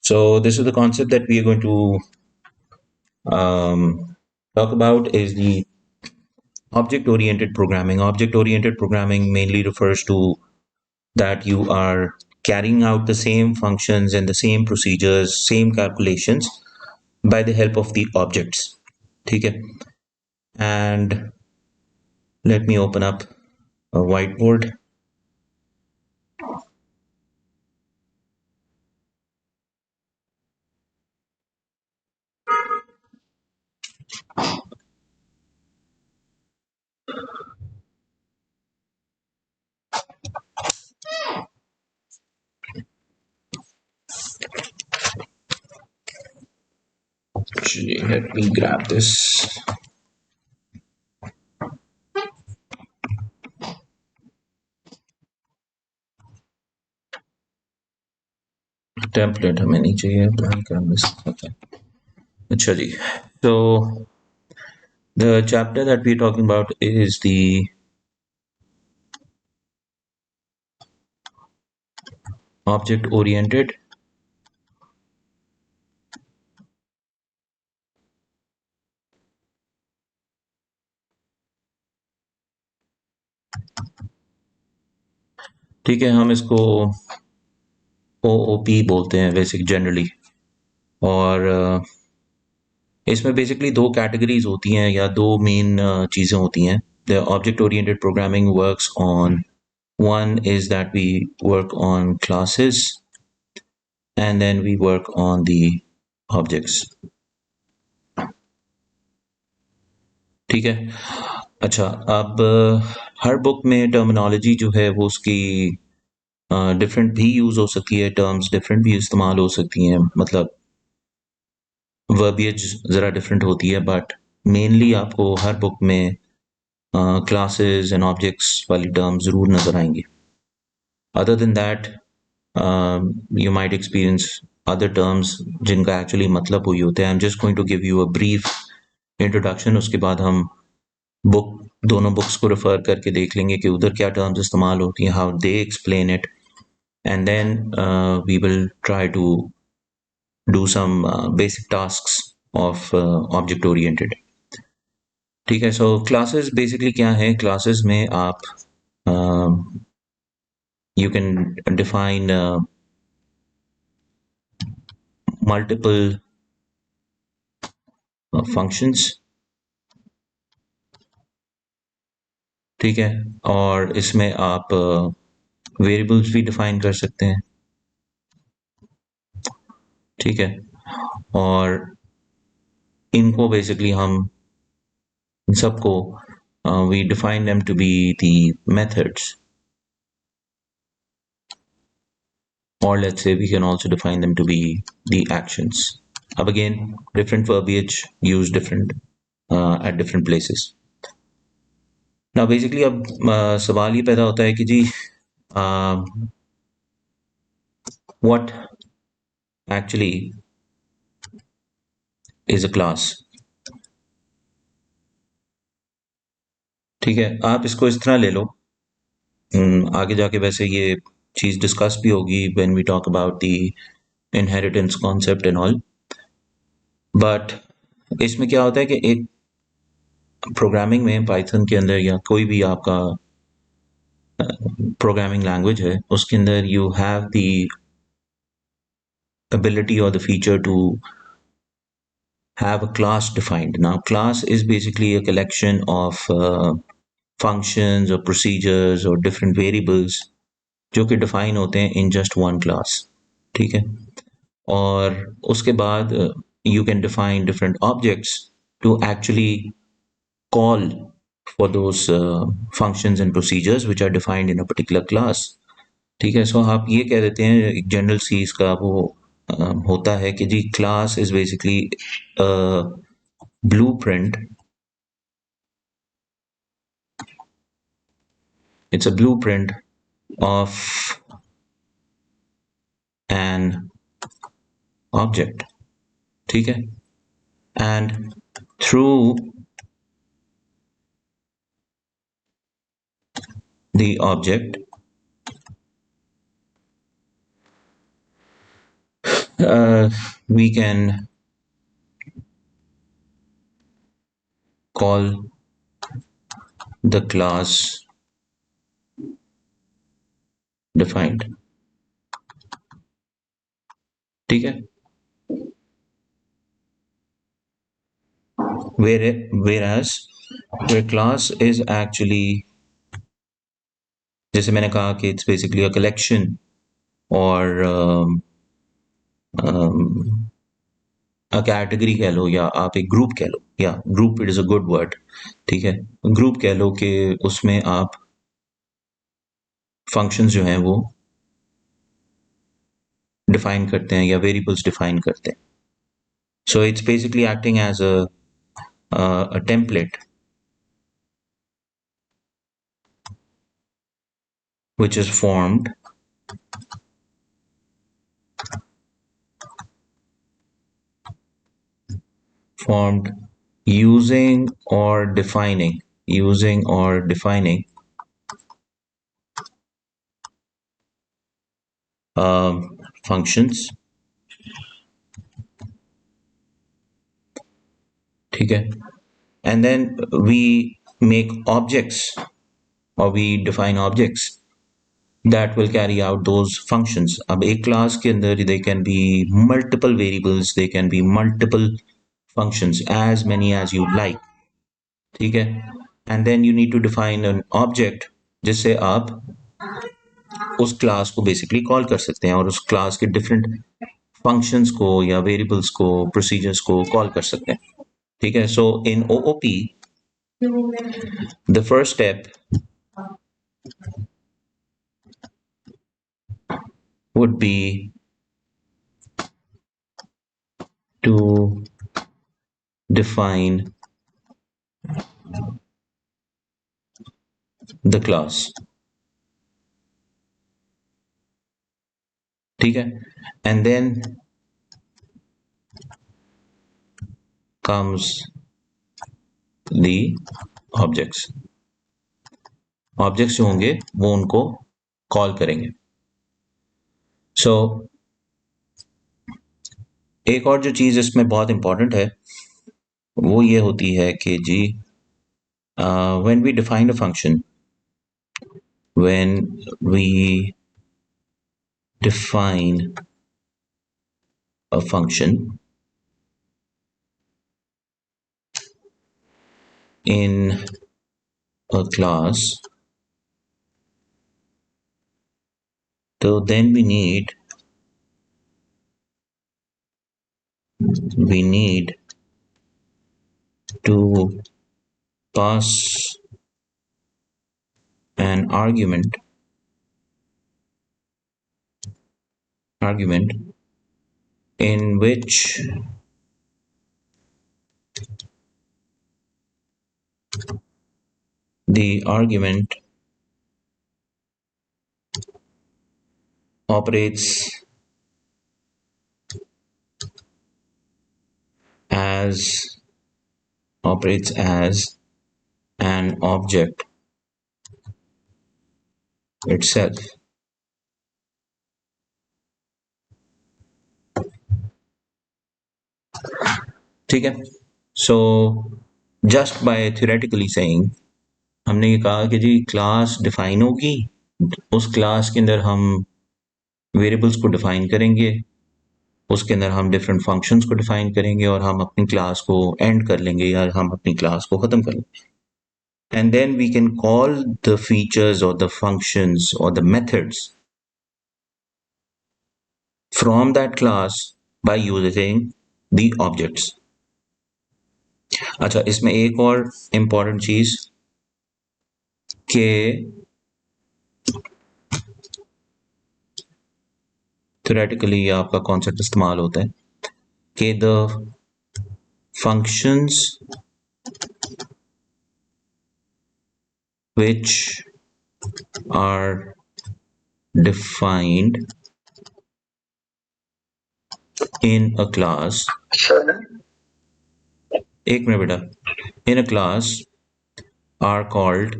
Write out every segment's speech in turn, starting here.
So this is the concept that we are going to talk about is the object-oriented programming. Object-oriented programming mainly refers to that you are carrying out the same functions and the same procedures, same calculations by the help of the objects. Okay. And let me open up a whiteboard. Actually, let me grab this template हमें नहीं चाहिए blank canvas okay. अच्छा जी. So the chapter that we're talking about is the object oriented ठीक है. हम इसको OOP बोलते हैं बेसिक जनरली. और इसमें बेसिकली दो कैटेगरीज होती हैं या दो मेन चीज़ें होती हैं. The object oriented programming works on one is that we work on classes and then we work on the objects. ठीक है. अच्छा, अब हर बुक में टर्मिनोलॉजी जो है वो उसकी डिफरेंट भी यूज़ हो सकती है, टर्म्स डिफरेंट भी इस्तेमाल हो सकती हैं, मतलब वर्बिएज ज़रा डिफरेंट होती है, बट मेनली आपको हर बुक में क्लासेस एंड ऑब्जेक्ट्स वाली टर्म ज़रूर नज़र आएंगी. Other than that you might experience other terms जिनका एक्चुअली मतलब वही होता है. I am just going to give you a brief introduction. उसके बाद हम दोनों बुक्स को रेफर करके देख लेंगे कि उधर क्या टर्म्स इस्तेमाल होती हैं, how they explain it, and then we will try to do some basic tasks of object oriented. ठीक है. सो क्लासेस बेसिकली क्या है? क्लासेस में आप you can define multiple functions. ठीक है. और इसमें आप वेरिएबल्स भी डिफाइन कर सकते हैं. ठीक है. और इनको बेसिकली हम सबको we define them to be the methods, or let's say we can also define them to be the actions. अब again different verbiage used different at different places. Now basically अब सवाल ये पैदा होता है कि जी what actually is a class. ठीक है. आप इसको इस तरह ले लो. आगे जाके वैसे ये चीज़ डिस्कस भी होगी when we talk about the inheritance concept and all. But इसमें क्या होता है कि एक प्रोग्रामिंग में पाइथन के अंदर या कोई भी आपका प्रोग्रामिंग लैंग्वेज है उसके अंदर you have the ability or the feature to have a class defined. Now class is basically a collection of functions or procedures or different variables जो कि define होते हैं in just one class. ठीक है. और उसके बाद you can define different objects to actually call for those functions and procedures which are defined in a particular class. ठीक है. सो आप ये कह देते हैं एक जनरल सी इसका वो होता है कि जी class is basically blueprint. It's a blueprint of an object. ठीक है. And through the object we can call the class defined. ठीक है. Whereas where class is actually, जैसे मैंने कहा कि it's basically a collection और a category कह लो या आप एक ग्रुप कह लो, या group it is a good word. ठीक है, ग्रुप कह लो कि उसमें आप फंक्शंस जो हैं वो डिफाइन करते हैं या वेरिएबल्स डिफाइन करते हैं. So it's basically acting as a template which is formed using or defining functions. ठीक है, and then we make objects or we define objects that will carry out those functions. अब एक class के अंदर they can be multiple variables, they can be multiple functions, as many as you like. ठीक है, and then you need to define an object जिससे आप उस class को basically call कर सकते हैं और उस class के different functions को या variables को, procedures को call कर सकते हैं. ठीक है, so in OOP the first step would be to define the class. ठीक है, and then comes the objects. Objects जो होंगे वो उनको कॉल करेंगे. So एक और जो चीज इसमें बहुत इंपॉर्टेंट है वो ये होती है कि जी when we define a function, when we define a function in a class, so then we need to pass an argument in which the argument operates as an object itself. ठीक है, so just by theoretically saying हमने ये कहा कि जी class define होगी, उस class के अंदर हम वेरिएबल्स को डिफाइन करेंगे, उसके अंदर हम डिफरेंट फंक्शंस को डिफाइन करेंगे और हम अपनी क्लास को एंड कर लेंगे या हम अपनी क्लास को खत्म कर लेंगे. And then we can call the features or the functions or the methods from that class by using the objects. अच्छा, इसमें एक और इम्पॉर्टेंट चीज के theoretically आपका कॉन्सेप्ट इस्तेमाल होता है कि the functions which are defined in a class, एक मिनट बेटा, in a class are called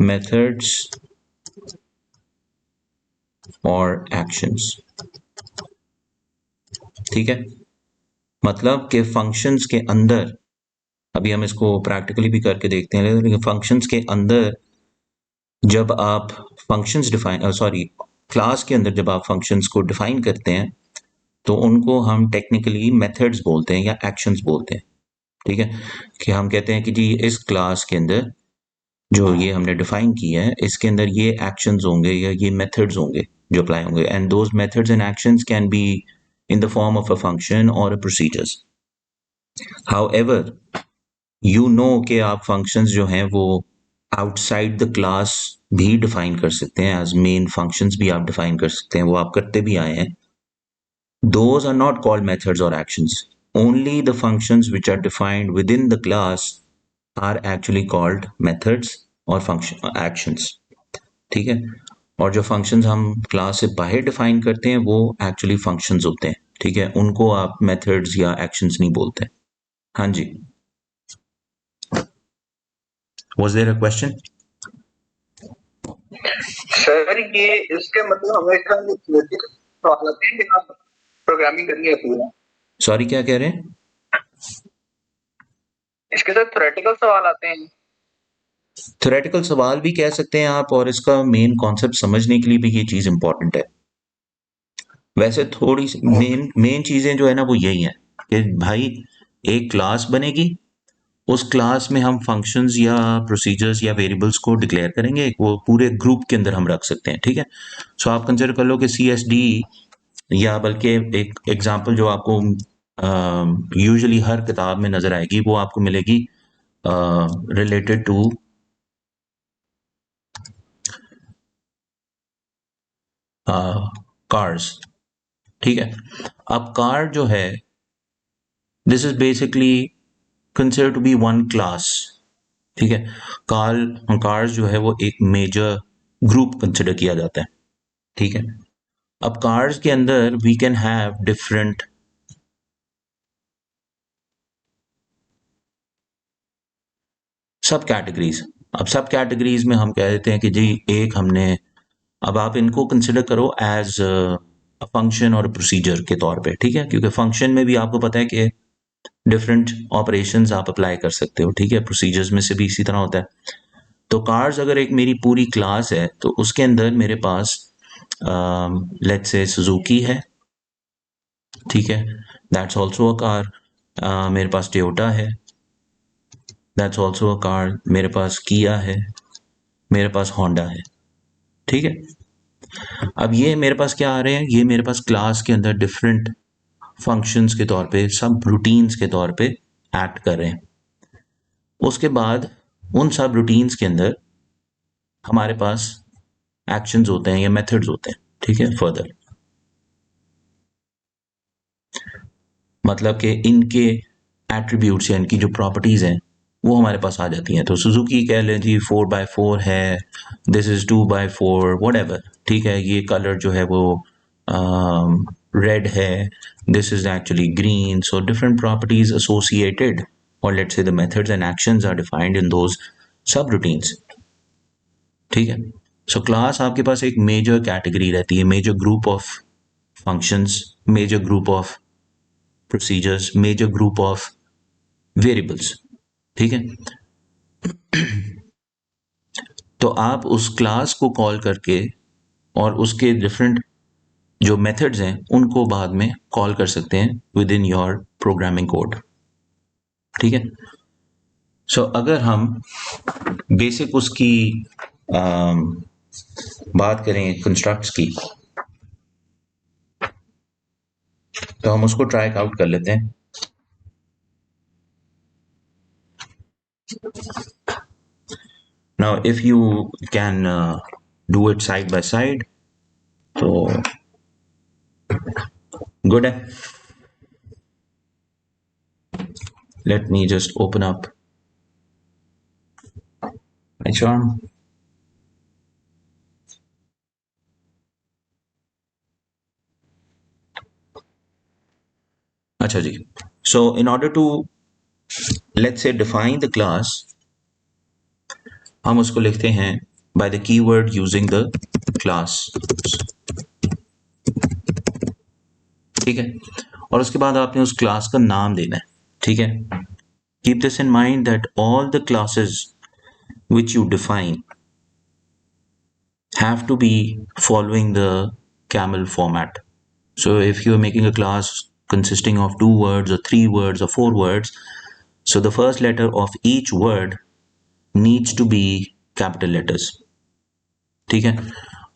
methods और एक्शंस। ठीक है, मतलब कि फंक्शंस के अंदर, अभी हम इसको प्रैक्टिकली भी करके देखते हैं, लेकिन फंक्शंस के अंदर जब आप फंक्शंस डिफाइन सॉरी क्लास के अंदर जब आप फंक्शंस को डिफाइन करते हैं तो उनको हम टेक्निकली मेथड्स बोलते हैं या एक्शंस बोलते हैं। ठीक है, कि हम कहते हैं कि जी इस क्लास के अंदर जो ये हमने डिफाइन किया है इसके अंदर ये एक्शंस होंगे या ये मेथड्स होंगे जो अप्लाई होंगे, and those methods and actions can be in the form of a function or a procedures. However, you know कि आप functions जो हैं वो outside the class भी define कर सकते हैं, as main functions भी आप define कर सकते हैं, वो आप करते भी आए हैं. Those are not called methods or actions. Only the functions which are defined within the class are actually called methods or function actions. ठीक है, और जो फंक्शंस हम क्लास से बाहर डिफाइन करते हैं वो एक्चुअली फंक्शंस होते हैं। ठीक है, उनको आप मेथड्स या एक्शंस नहीं बोलते। हाँ जी, was there a question? Sir ये इसके मतलब हमेशा सवाल आते हैं कि आप प्रोग्रामिंग करनी है पूरा। सॉरी क्या कह रहे हैं? इसके साथ थ्योरेटिकल सवाल आते हैं। थ्योरेटिकल सवाल भी कह सकते हैं आप, और इसका मेन कॉन्सेप्ट समझने के लिए भी ये चीज़ इंपॉर्टेंट है। वैसे थोड़ी सी मेन चीज़ें जो है ना वो यही हैं कि भाई एक क्लास बनेगी, उस क्लास में हम फंक्शंस या प्रोसीजर्स या वेरिएबल्स को डिक्लेयर करेंगे, वो पूरे ग्रुप के अंदर हम रख सकते हैं। ठीक है, सो आप कंसिडर कर लो कि CSD, या बल्कि एक एग्जांपल जो आपको यूजुअली हर किताब में नज़र आएगी वो आपको मिलेगी रिलेटेड टू कार्स। ठीक है, अब कार जो है this is basically consider to be one class. ठीक है, कार्स जो है वो एक मेजर ग्रुप कंसिडर किया जाता है। ठीक है, अब कार्स के अंदर वी कैन हैव डिफरेंट सब कैटेगरीज। अब सब कैटेगरीज में हम कह देते हैं कि जी एक हमने, अब आप इनको कंसिडर करो एज फंक्शन और प्रोसीजर के तौर पे। ठीक है, क्योंकि फंक्शन में भी आपको पता है कि डिफरेंट ऑपरेशंस आप अप्लाई कर सकते हो। ठीक है, प्रोसीजर्स में से भी इसी तरह होता है। तो कार्स अगर एक मेरी पूरी क्लास है तो उसके अंदर मेरे पास लेट्स से सुजुकी है। ठीक है, दैट्स ऑल्सो अ कार। मेरे पास टोयोटा है, दैट्स ऑल्सो अ कार। मेरे पास किया है, मेरे पास होंडा है। ठीक है, अब ये मेरे पास क्या आ रहे हैं, ये मेरे पास क्लास के अंदर डिफरेंट फंक्शंस के तौर पे, सब रूटीन्स के तौर पे एक्ट कर रहे हैं। उसके बाद उन सब रूटीन्स के अंदर हमारे पास एक्शंस होते हैं या मेथड्स होते हैं। ठीक है, फर्दर मतलब कि इनके एट्रीब्यूट्स या इनकी जो प्रॉपर्टीज हैं वो हमारे पास आ जाती हैं। तो सुजुकी कह लें जी 4x4 है, this is 2x4 what ever. ठीक है, ये कलर जो है वो रेड है, this is actually green. So different properties associated, और let's say the methods and actions are defined in those subroutines. ठीक है, सो क्लास आपके पास एक मेजर कैटेगरी रहती है, major group of functions, major group of procedures, major group of variables. ठीक है, तो आप उस क्लास को कॉल करके और उसके डिफरेंट जो मेथड्स हैं उनको बाद में कॉल कर सकते हैं with in your programming code. ठीक है, सो अगर हम बेसिक उसकी बात करें कंस्ट्रक्ट्स की, तो हम उसको ट्राई आउट कर लेते हैं। Now if you can do it side by side, so good. Let me just open up my charm. अच्छा जी, so in order to let's say define the class, हम उसको लिखते हैं by the keyword using the class ठीक है, और उसके बाद आपने उस क्लास का नाम देना है, ठीक है। Keep this in mind that all the classes which you define have to be following the camel format. So if you're making a class consisting of 2 words or 3 words or 4 words, so the first letter of each word needs to be capital letters, ठीक है।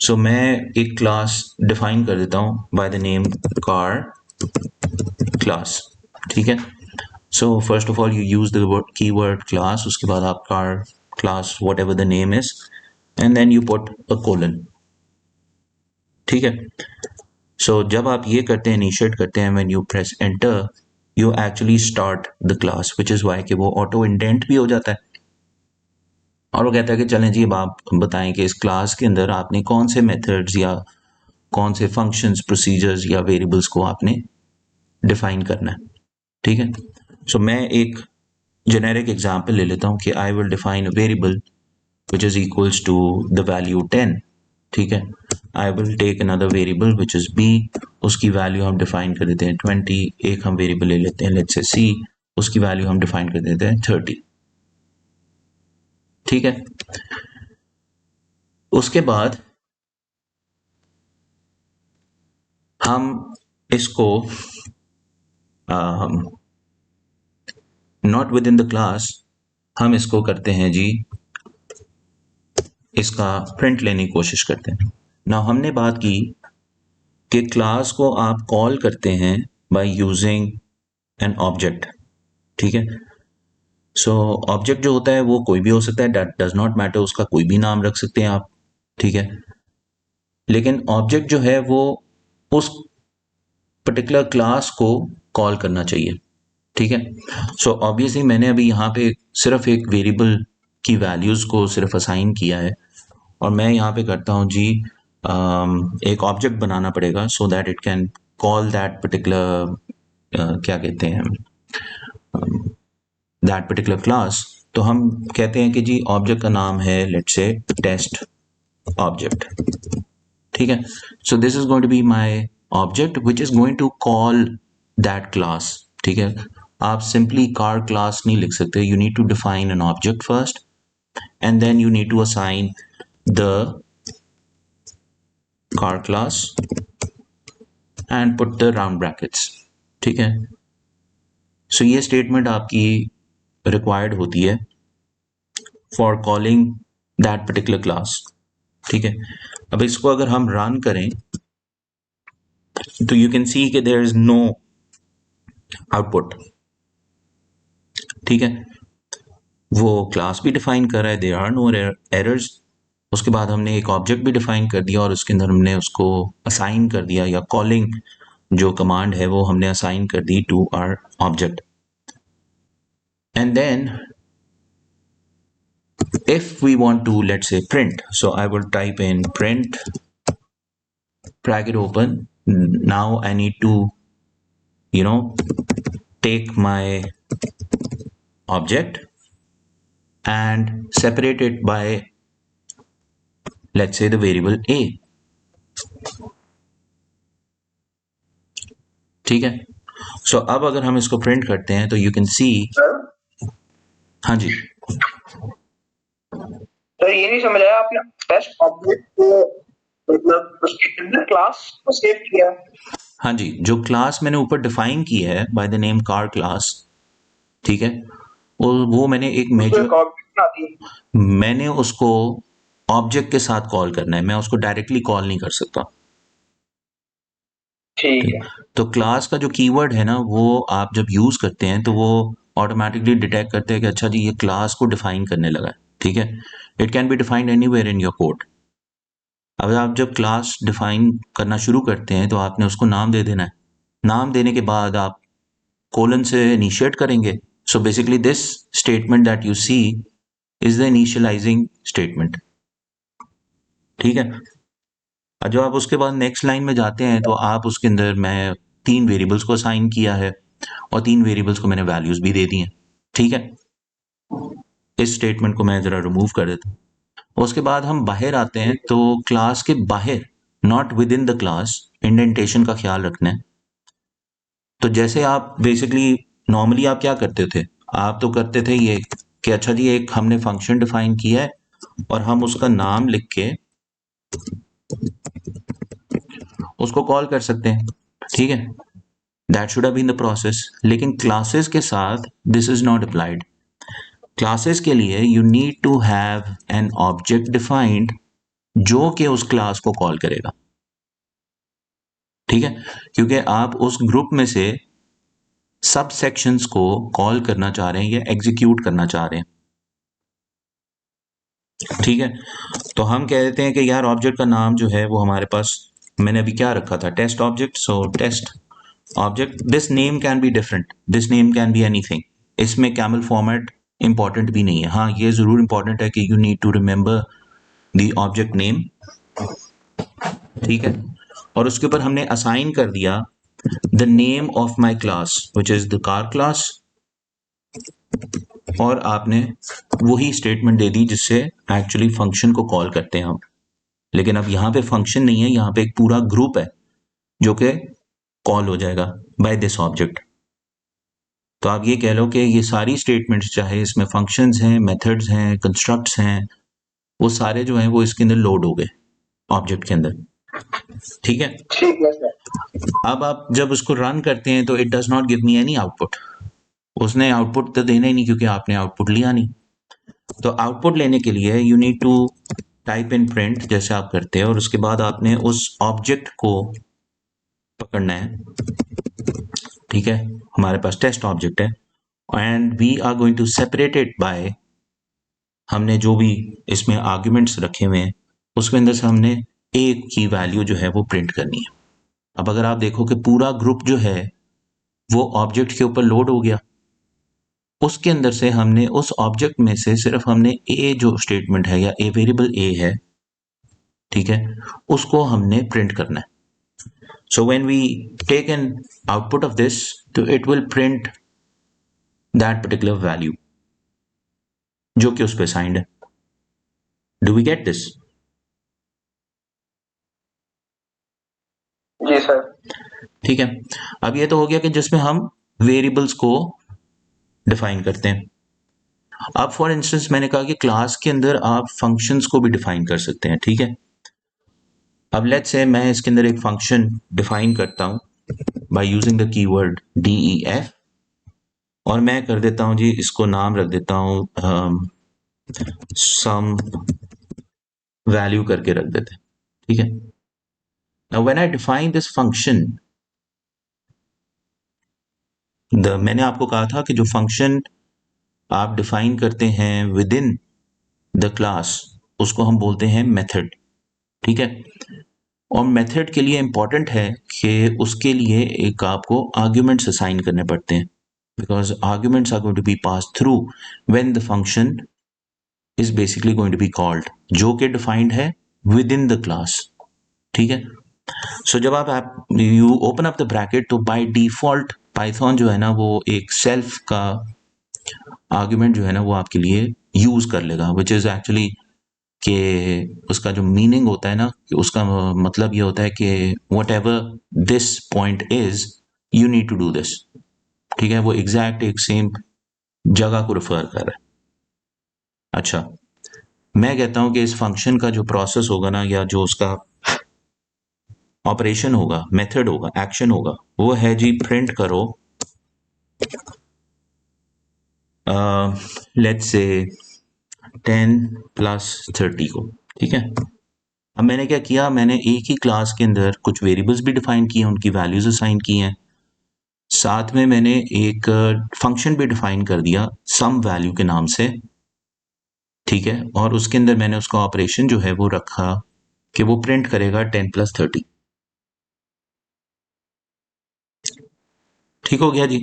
सो मैं एक class define कर देता हूँ by the name car class, ठीक है। So first of all you use the keyword class, उसके बाद आप car class whatever the name is and then you put a colon, ठीक है। सो जब आप ये करते हैं, इनिशिएट करते हैं, when you press enter you actually start the class, which is why कि वो ऑटो इंडेंट भी हो जाता है। और वो कहता है कि चलें जी अब आप बताएं कि इस क्लास के अंदर आपने कौन से मेथड्स या कौन से फंक्शंस, प्रोसीजर्स या वेरिएबल्स को आपने डिफाइन करना है, ठीक है। सो मैं एक जेनेरिक एग्जांपल ले लेता हूं कि I will define a variable which is equals to the value 10, ठीक है। I will take another variable which is B, उसकी वैल्यू हम डिफाइन कर देते हैं 20। एक हम वेरिएबल ले लेते हैं लेट्स से सी, उसकी वैल्यू हम डिफाइन कर देते हैं 30, ठीक है। उसके बाद हम इसको not with in the class, हम इसको करते हैं जी, इसका प्रिंट लेने की कोशिश करते हैं ना। हमने बात की कि क्लास को आप कॉल करते हैं बाय यूजिंग एन ऑब्जेक्ट, ठीक है। सो ऑब्जेक्ट जो होता है वो कोई भी हो सकता है, दैट डज नॉट मैटर, उसका कोई भी नाम रख सकते हैं आप, ठीक है। लेकिन ऑब्जेक्ट जो है वो उस पर्टिकुलर क्लास को कॉल करना चाहिए, ठीक है। सो ऑब्वियसली मैंने अभी यहाँ पे सिर्फ एक वेरिएबल की वैल्यूज को सिर्फ असाइन किया है, और मैं यहाँ पे करता हूँ जी एक ऑब्जेक्ट बनाना पड़ेगा so that it can call that particular क्या कहते हैं दैट पर्टिकुलर क्लास। तो हम कहते हैं कि जी ऑब्जेक्ट का नाम है लेट्स से टेस्ट ऑब्जेक्ट, ठीक है। So this is going to be my object which is going to call that class, ठीक है। आप सिंपली कार क्लास नहीं लिख सकते, you need to define an object first and then you need to assign the car class and put the round brackets, ठीक है। सो ये statement आपकी रिक्वायर्ड होती है for calling that particular class, ठीक है। अब इसको अगर हम रन करें तो यू कैन सी कि देयर इज नो आउटपुट, ठीक है। वो क्लास भी डिफाइन कर रहा है, देयर आर नो एरर्स। उसके बाद हमने एक ऑब्जेक्ट भी डिफाइन कर दिया और उसके अंदर हमने उसको असाइन कर दिया, या कॉलिंग जो कमांड है वो हमने असाइन कर दी to our object. And then if we want to, let's say, print, so I will type in print bracket open. Now I need to take my object and separate it by, let's say, the variable a, ठीक है। सो अब अगर हम इसको print करते हैं तो you can सी, हाँ जी तो ये नहीं समझ आया आपने टेस्ट ऑब्जेक्ट को मतलब उसके अंदर क्लास को सेव किया। हाँ जी, जो क्लास मैंने ऊपर डिफाइन की है bye the name car class, ठीक है, वो मैंने एक मेजर, मैंने उसको ऑब्जेक्ट के साथ कॉल करना है, मैं उसको डायरेक्टली कॉल नहीं कर सकता, ठीक है। तो क्लास का जो कीवर्ड है ना वो आप जब यूज करते हैं तो वो ऑटोमेटिकली डिटेक्ट करते हैं कि अच्छा जी ये क्लास को डिफाइन करने लगा है, ठीक है। It can be defined anywhere in your code. अब आप जब क्लास डिफाइन करना शुरू करते हैं तो आपने उसको नाम दे देना है, नाम देने के बाद आप कोलन से इनिशिएट करेंगे। So basically this statement that you see is the initializing statement, ठीक है। और जब आप उसके बाद नेक्स्ट लाइन में जाते हैं तो आप उसके अंदर मैं 3 वेरिएबल्स को असाइन किया है और 3 वेरिएबल्स को मैंने वैल्यूज भी दे दी हैं, ठीक है। इस स्टेटमेंट को मैं जरा रिमूव कर देता हूँ। उसके बाद हम बाहर आते हैं तो क्लास के बाहर, not with in the class, indentation का ख्याल रखना है। तो जैसे आप बेसिकली नॉर्मली आप क्या करते थे, आप तो करते थे ये कि अच्छा जी एक हमने फंक्शन डिफाइन किया है और हम उसका नाम लिख के उसको कॉल कर सकते हैं, ठीक है, that should have been the process. लेकिन क्लासेस के साथ this is not applied. Classes के लिए you need to have an object defined जो कि उस क्लास को कॉल करेगा, ठीक है, क्योंकि आप उस ग्रुप में से सब सेक्शंस को कॉल करना चाह रहे हैं या एग्जीक्यूट करना चाह रहे हैं, ठीक है। तो हम कह देते हैं कि यार ऑब्जेक्ट का नाम जो है वो हमारे पास, मैंने अभी क्या रखा था, test object, so test object, this name can be different, this name can be anything. इसमें कैमल फॉर्मेट इंपॉर्टेंट भी नहीं है, हाँ ये जरूर इंपॉर्टेंट है कि you need to remember the object name, ठीक है। और उसके ऊपर हमने असाइन कर दिया the name of my class which is the car class, और आपने वही स्टेटमेंट दे दी जिससे एक्चुअली फंक्शन को कॉल करते हैं हम। लेकिन अब यहाँ पे फंक्शन नहीं है, यहाँ पे एक पूरा ग्रुप है जो कि कॉल हो जाएगा बाय दिस ऑब्जेक्ट। तो आप ये कह लो कि ये सारी स्टेटमेंट्स, चाहे इसमें फंक्शंस हैं, मेथड्स हैं, कंस्ट्रक्ट्स हैं, वो सारे जो हैं वो इसके अंदर लोड हो गए ऑब्जेक्ट के अंदर, ठीक है। ठीक है सर। अब आप जब उसको रन करते हैं तो it does not give me any output, उसने आउटपुट तो देना ही नहीं क्योंकि आपने आउटपुट लिया नहीं। तो आउटपुट लेने के लिए you need to type in print जैसे आप करते हैं, और उसके बाद आपने उस ऑब्जेक्ट को पकड़ना है, ठीक है, हमारे पास टेस्ट ऑब्जेक्ट है and we are going to separate it by, हमने जो भी इसमें आर्ग्यूमेंट्स रखे हुए हैं उसके अंदर से हमने एक की वैल्यू जो है वो प्रिंट करनी है। अब अगर आप देखो कि पूरा ग्रुप जो है वो ऑब्जेक्ट के ऊपर लोड हो गया, उसके अंदर से हमने उस ऑब्जेक्ट में से सिर्फ हमने ए जो स्टेटमेंट है या ए वेरिएबल ए है, ठीक है, उसको हमने प्रिंट करना है। So when we take an output of this, तो it will print that particular value जो कि उस पे असाइंड है। Do we get this? जी सर। ठीक है। अब ये तो हो गया कि जिसमें हम वेरिएबल्स को डिफाइन करते हैं। अब फॉर इंस्टेंस मैंने कहा कि क्लास के अंदर आप फंक्शंस को भी डिफाइन कर सकते हैं, ठीक है। अब लेट्स से मैं इसके अंदर एक फंक्शन डिफाइन करता हूं by using the keyword def, और मैं कर देता हूं जी इसको नाम रख देता हूं सम वैल्यू करके रख देते हैं, ठीक है। Now when I define this function, मैंने आपको कहा था कि जो फंक्शन आप डिफाइन करते हैं विद इन द क्लास उसको हम बोलते हैं मेथड, ठीक है। और मेथड के लिए इंपॉर्टेंट है कि उसके लिए एक आपको आर्ग्यूमेंट्स असाइन करने पड़ते हैं, because arguments are going to be pass through when the function is basically going to be called, जो कि डिफाइंड है विद इन द क्लास, ठीक है। सो जब आप you open up the bracket तो बाय डिफॉल्ट पाइथन जो है ना वो एक सेल्फ का आर्ग्यूमेंट जो है ना वो आपके लिए यूज कर लेगा, विच इज एक्चुअली कि उसका जो मीनिंग होता है ना कि उसका मतलब ये होता है कि whatever this point is you need to do this, ठीक है, वो एग्जैक्ट एक सेम जगह को रिफर कर रहा है। अच्छा, मैं कहता हूं कि इस फंक्शन का जो प्रोसेस होगा ना या जो उसका ऑपरेशन होगा, मेथड होगा, एक्शन होगा, वो है जी प्रिंट करो लेट्स से 10 + 30 को, ठीक है। अब मैंने क्या किया, मैंने एक ही क्लास के अंदर कुछ वेरिएबल्स भी डिफाइन किए, उनकी वैल्यूज असाइन की हैं, साथ में मैंने एक फंक्शन भी डिफाइन कर दिया सम वैल्यू के नाम से, ठीक है, और उसके अंदर मैंने उसका ऑपरेशन जो है वो रखा कि वो प्रिंट करेगा 10 + 30, ठीक हो गया जी।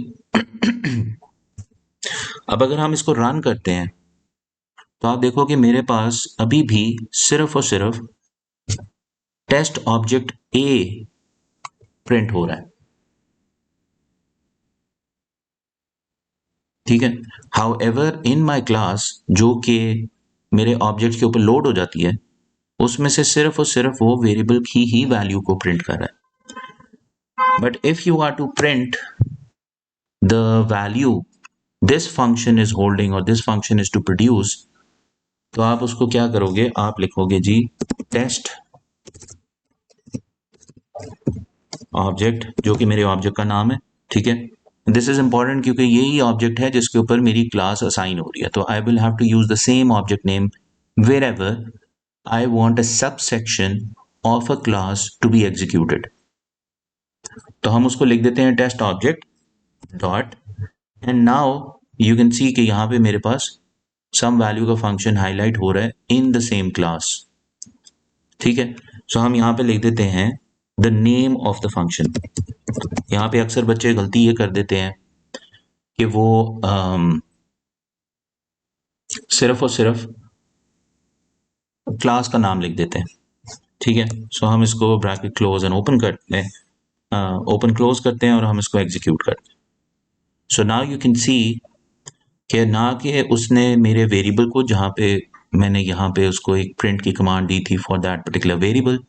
अब अगर हम इसको रन करते हैं तो आप देखो कि मेरे पास अभी भी सिर्फ और सिर्फ टेस्ट ऑब्जेक्ट ए प्रिंट हो रहा है, ठीक है। हाउएवर इन माय क्लास जो कि मेरे ऑब्जेक्ट के ऊपर लोड हो जाती है उसमें से सिर्फ और सिर्फ वो वेरिएबल की ही वैल्यू को प्रिंट कर रहा है। But if you are to print the value this function is holding or this function is to produce, तो आप उसको क्या करोगे, आप लिखोगे जी टेस्ट ऑब्जेक्ट, जो कि मेरे ऑब्जेक्ट का नाम है, ठीक है। दिस इज इंपॉर्टेंट क्योंकि यही ऑब्जेक्ट है जिसके ऊपर मेरी क्लास असाइन हो रही है, तो I will have to use the same object name wherever I want a subsection of a class to be executed. तो हम उसको लिख देते हैं test object dot, and now you can see कि यहाँ पे मेरे पास सम वैल्यू का फंक्शन हाईलाइट हो रहा है इन द सेम क्लास, ठीक है। सो हम यहाँ पे लिख देते हैं the name of the function. यहाँ पे अक्सर बच्चे गलती ये कर देते हैं कि वो सिर्फ और सिर्फ क्लास का नाम लिख देते हैं, ठीक है। सो हम इसको ब्रैकेट क्लोज एंड ओपन करते हैं, ओपन क्लोज करते हैं और हम इसको एग्जीक्यूट करते हैं। So now you can see कि ना कि उसने मेरे वेरिएबल को, जहाँ पे मैंने यहाँ पे उसको एक प्रिंट की कमांड दी थी फॉर दैट पर्टिकुलर वेरिएबल,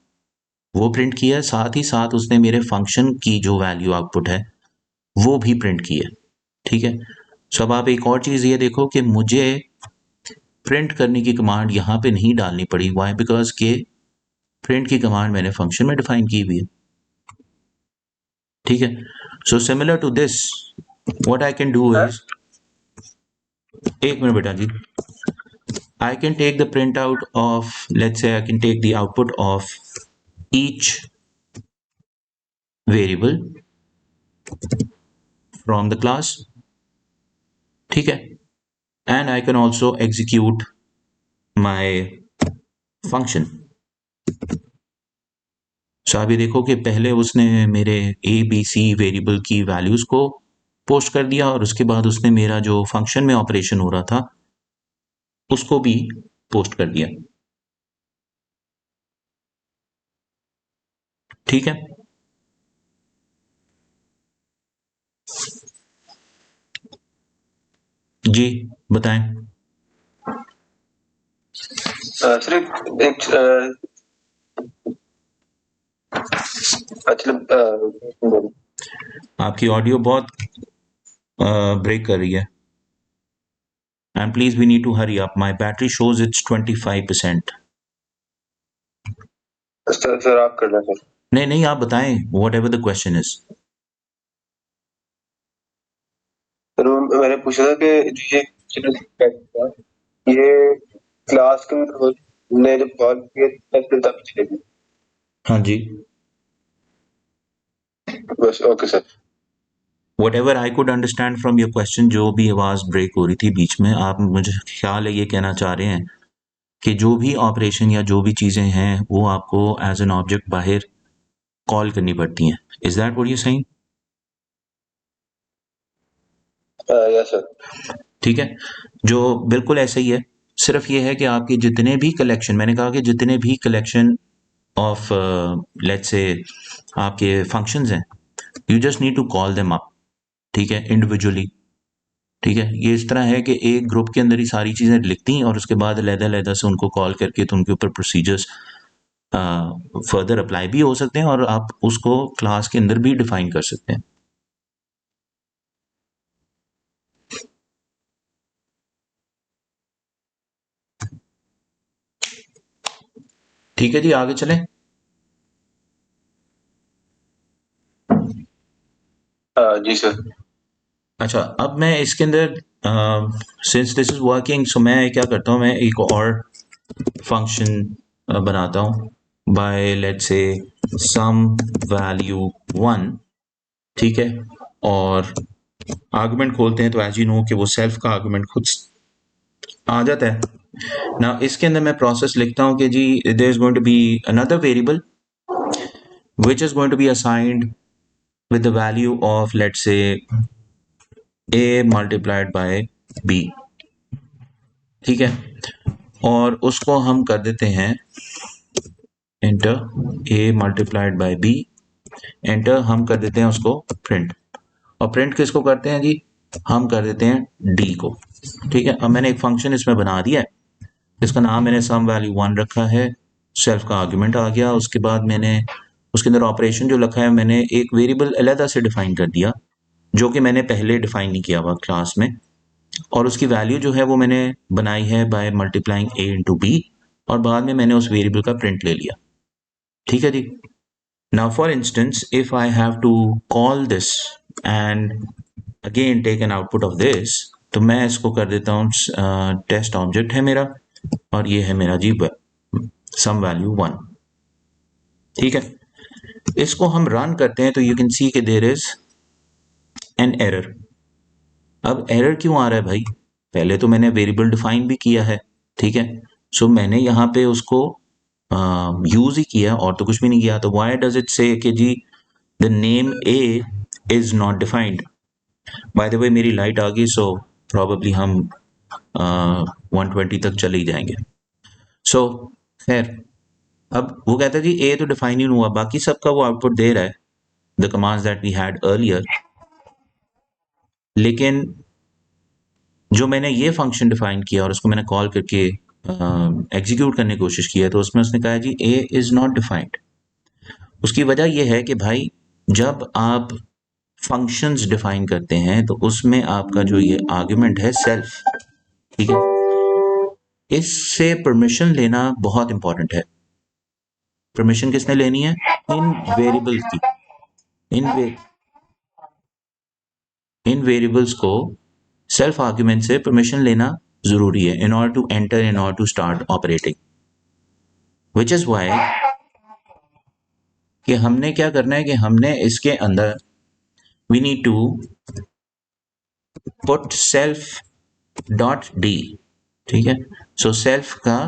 वो प्रिंट किया, साथ ही साथ उसने मेरे फंक्शन की जो वैल्यू आउटपुट है वो भी प्रिंट की है, ठीक है। सो अब आप एक और चीज़ ये देखो कि मुझे प्रिंट करने की कमांड यहाँ पे नहीं डालनी पड़ी, वाई, बिकॉज के प्रिंट की कमांड मैंने फंक्शन में डिफाइन की हुई है, ठीक है। So similar to this what I can do is, एक मिनट बेटा जी, I can take the printout of, let's say I can take the output of each variable from the class, ठीक है, and I can also execute my function. So अभी देखो कि पहले उसने मेरे ABC वेरिएबल की वैल्यूज को पोस्ट कर दिया और उसके बाद उसने मेरा जो फंक्शन में ऑपरेशन हो रहा था उसको भी पोस्ट कर दिया, ठीक है। जी बताएं। सिर्फ एक आपकी ऑडियो बहुत ब्रेक कर रही है, and please we need to hurry up, my battery shows it's 25%. Sir आप कर लें। नहीं आप बताएं, whatever the question is. मैंने पूछा था कि ये क्लास के ने जब कॉल किया तब चलेगी। हाँ जी, बस okay sir. whatever I could understand from your question, जो भी आवाज ब्रेक हो रही थी बीच में, आप, मुझे ख्याल है ये कहना चाह रहे हैं कि जो भी ऑपरेशन या जो भी चीजें हैं वो आपको एज एन ऑब्जेक्ट बाहर कॉल करनी पड़ती हैं, is that what you saying? Yes sir. ठीक है, जो बिल्कुल ऐसा ही है, सिर्फ ये है कि आपके जितने भी कलेक्शन, मैंने कहा कि जितने भी कलेक्शन ऑफ लेट्स से आपके फंक्शंस हैं, you just need to call them up, ठीक है, इंडिविजुअली, ठीक है। ये इस तरह है कि एक ग्रुप के अंदर ही सारी चीज़ें लिखती हैं और उसके बाद अलग-अलग से उनको कॉल करके तो उनके ऊपर प्रोसीजर्स फर्दर अप्लाई भी हो सकते हैं और आप उसको क्लास के अंदर भी डिफाइन कर सकते हैं। ठीक है जी, आगे चलें। जी सर। अच्छा, अब मैं इसके अंदर सिंस दिस इज वर्किंग, सो मैं क्या करता हूँ, मैं एक और फंक्शन बनाता हूँ bye let's say some value 1, ठीक है, और आर्गुमेंट खोलते हैं तो एज यू नो कि वो सेल्फ का आर्गुमेंट खुद आ जाता है ना। इसके अंदर मैं प्रोसेस लिखता हूँ कि जी there is going to be another variable which is going to be assigned with the value of let's say a multiplied by b, ठीक है, और उसको हम कर देते हैं enter, a multiplied by b, enter, हम कर देते हैं उसको प्रिंट, और प्रिंट किसको करते हैं जी, हम कर देते हैं d को, ठीक है। अब मैंने एक फंक्शन इसमें बना दिया है, इसका नाम मैंने सम वैल्यू 1 रखा है, सेल्फ का आर्गुमेंट आ गया, उसके बाद मैंने उसके अंदर ऑपरेशन जो रखा है मैंने एक वेरिएबल अलहदा से डिफाइन कर दिया जो कि मैंने पहले डिफाइन नहीं किया हुआ क्लास में, और उसकी वैल्यू जो है वो मैंने बनाई है by multiplying a into B, और बाद में मैंने उस वेरिएबल का प्रिंट ले लिया। ठीक है जी। Now for instance if I have to call this and again take an output of this, तो मैं इसको कर देता हूँ टेस्ट ऑब्जेक्ट है मेरा, और ये है मेरा जी सम वैल्यू 1। ठीक है, इसको हम रन करते हैं तो यू कैन सी कि देयर इज एन एरर। अब एरर क्यों आ रहा है भाई? पहले तो मैंने वेरिएबल डिफाइन भी किया है, ठीक है, सो मैंने यहाँ पे उसको यूज ही किया और तो कुछ भी नहीं किया। तो व्हाई डज इट से कि जी the name A is not defined? By the way मेरी लाइट आ गई, सो प्रॉबेबली हम 120 तक चले ही जाएंगे। सो खैर, अब वो कहता है जी ए तो डिफाइन ही नहीं हुआ, बाकी सबका वो आउटपुट दे रहा है, the commands that we had earlier, लेकिन जो मैंने ये फंक्शन डिफाइन किया और उसको मैंने कॉल करके एग्जीक्यूट करने की कोशिश की है, तो उसमें उसने कहा जी ए इज नॉट डिफाइंड। उसकी वजह यह है कि भाई जब आप फंक्शंस डिफाइन करते हैं तो उसमें आपका जो ये आर्ग्यूमेंट है सेल्फ, ठीक है, इससे परमिशन लेना बहुत इंपॉर्टेंट है। परमिशन किसने लेनी है? इन वेरिएबल्स की। इन वे इन वेरिएबल्स को सेल्फ आर्ग्यूमेंट से परमिशन लेना जरूरी है in order to enter, in order to start operating, which is why कि हमने क्या करना है कि हमने इसके अंदर we need to put self dot D. ठीक है, सो सेल्फ का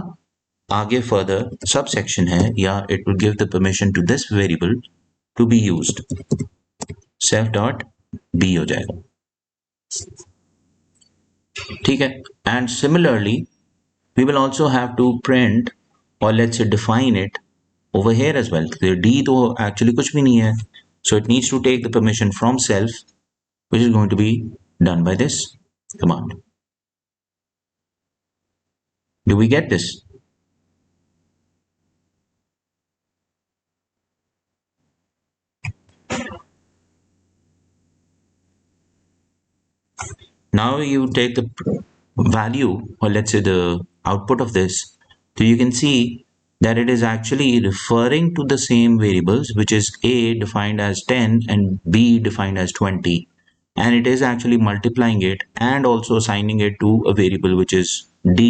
आगे फर्दर सब सेक्शन है, या it will give the permission to this variable to be used, self dot B हो जाएगा। ठीक है, and similarly we will also have to print or let's say define it over here as well. तो D तो actually कुछ भी नहीं है, so it needs to take the permission from self, which is going to be done by this command. Do we get this? Now you take the value, or let's say the output of this, so you can see that it is actually referring to the same variables, which is A defined as 10 and B defined as 20, and it is actually multiplying it and also assigning it to a variable which is D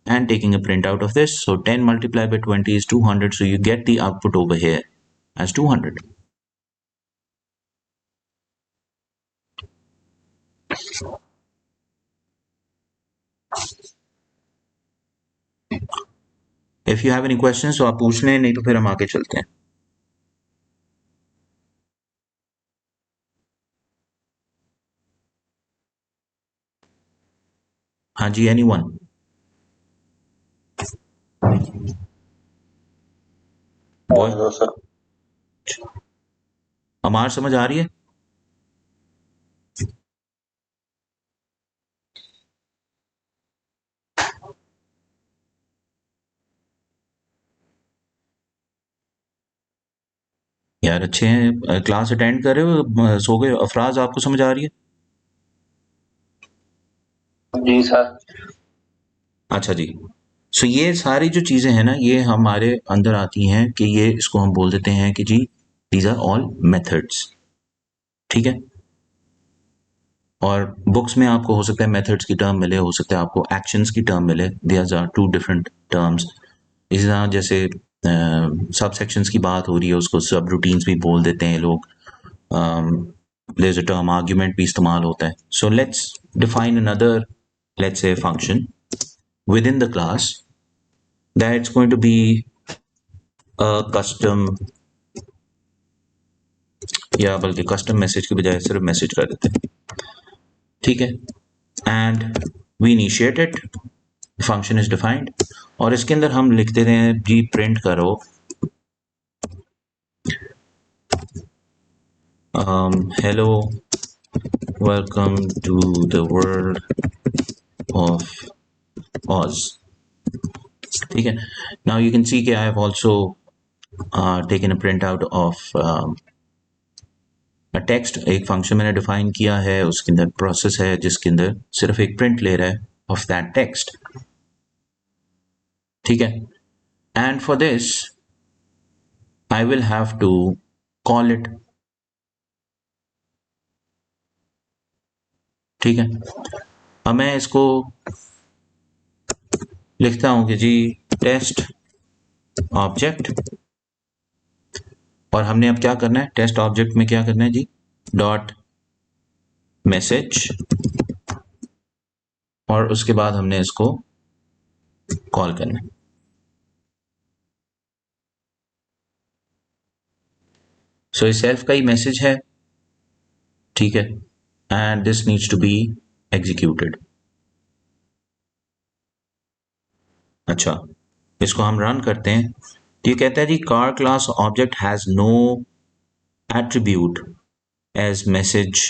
and taking a print out of this. So 10 multiplied by 20 is 200, so you get the output over here as 200. If you have any questions तो आप पूछ लें, नहीं तो फिर हम आगे चलते हैं। हाँ जी, anyone? Boy, hello sir. अमार समझ आ रही है? यार अच्छे हैं, क्लास अटेंड कर रहे हो, सो गए? अफराज आपको समझ आ रही है? जी सर। अच्छा जी। सो ये सारी जो चीजें हैं ना, ये हमारे अंदर आती हैं कि ये इसको हम बोल देते हैं कि जी दीज आर ऑल मेथड्स। ठीक है, और बुक्स में आपको हो सकता है मेथड्स की टर्म मिले, हो सकता है आपको एक्शंस की टर्म मिले, these are two different terms. इसी तरह जैसे सब सेक्शंस की बात हो रही है, उसको सब रूटीन्स भी बोल देते हैं लोग, there's a term argument भी इस्तेमाल होता है। So let's define another, let's say function within the class that's going to be a custom, या बल्कि custom मैसेज की बजाय सिर्फ मैसेज कर देते हैं। ठीक है, and we initiate it, function is defined, और इसके अंदर हम लिखते रहे जी प्रिंट करो hello welcome to the world of Oz. ठीक है, now you can see कि I have also taken a printout of text एक फंक्शन मैंने डिफाइन किया है, उसके अंदर प्रोसेस है जिसके अंदर सिर्फ एक प्रिंट ले रहा है ऑफ दैट टेक्स्ट, ठीक है। And for this I will have to call it, ठीक है। अब मैं इसको लिखता हूं कि जी टेस्ट ऑब्जेक्ट, और हमने अब क्या करना है, टेस्ट ऑब्जेक्ट में क्या करना है जी, डॉट मैसेज, और उसके बाद हमने इसको कॉल करना है। सो ये सेल्फ का ही मैसेज है, ठीक है, and this needs to be executed. अच्छा, इसको हम रन करते हैं तो ये कहता है जी car class object has no attribute as message,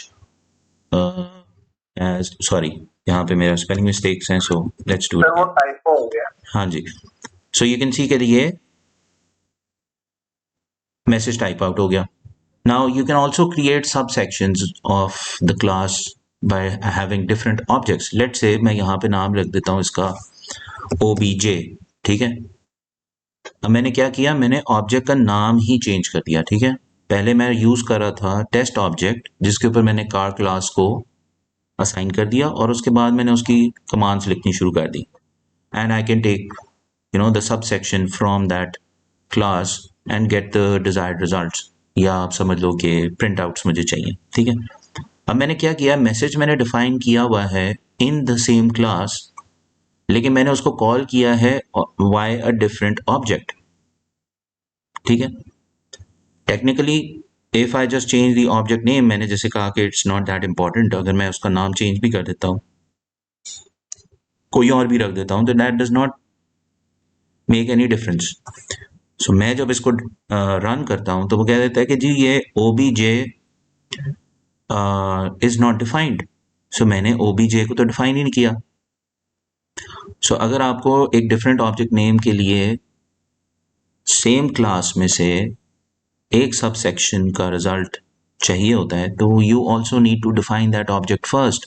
as sorry, यहाँ पे मेरा स्पेलिंग मिस्टेक्स हैं, सो लेट्स डू सर वो इट। टाइपो हो गया। हाँ जी, सो यू कैन सी कि ये मैसेज टाइप आउट हो गया। Now you can also create sub sections of the class by having different objects. Let's say मैं यहाँ पे नाम लिख देता हूँ इसका obj, ठीक है। अब मैंने क्या किया, मैंने ऑब्जेक्ट का नाम ही चेंज कर दिया, ठीक है। पहले मैं यूज कर रहा था टेस्ट ऑब्जेक्ट जिसके ऊपर मैंने कार क्लास को असाइन कर दिया, और उसके बाद मैंने उसकी कमांड्स लिखनी शुरू कर दी, and I can take the sub section from that class and get the desired results, या आप समझ लो कि प्रिंट आउट्स मुझे चाहिए, ठीक है। अब मैंने क्या किया, मैसेज मैंने डिफाइन किया हुआ है इन द सेम क्लास, लेकिन मैंने उसको कॉल किया है वाई अ डिफरेंट ऑब्जेक्ट, ठीक है। Technically if I just change the object name, मैंने जैसे कहा कि इट्स नॉट दैट इंपॉर्टेंट, अगर मैं उसका नाम चेंज भी कर देता हूँ, कोई और भी रख देता हूँ, तो that does not make any difference. So मैं जब इसको रन करता हूँ तो वो कह देता है कि जी ये obj इज नॉट डिफाइंड। सो मैंने obj को तो डिफाइन ही नहीं किया। सो अगर आपको एक डिफरेंट ऑब्जेक्ट नेम के लिए सेम क्लास में से एक सब सेक्शन का रिजल्ट चाहिए होता है, तो you also need to define that object first,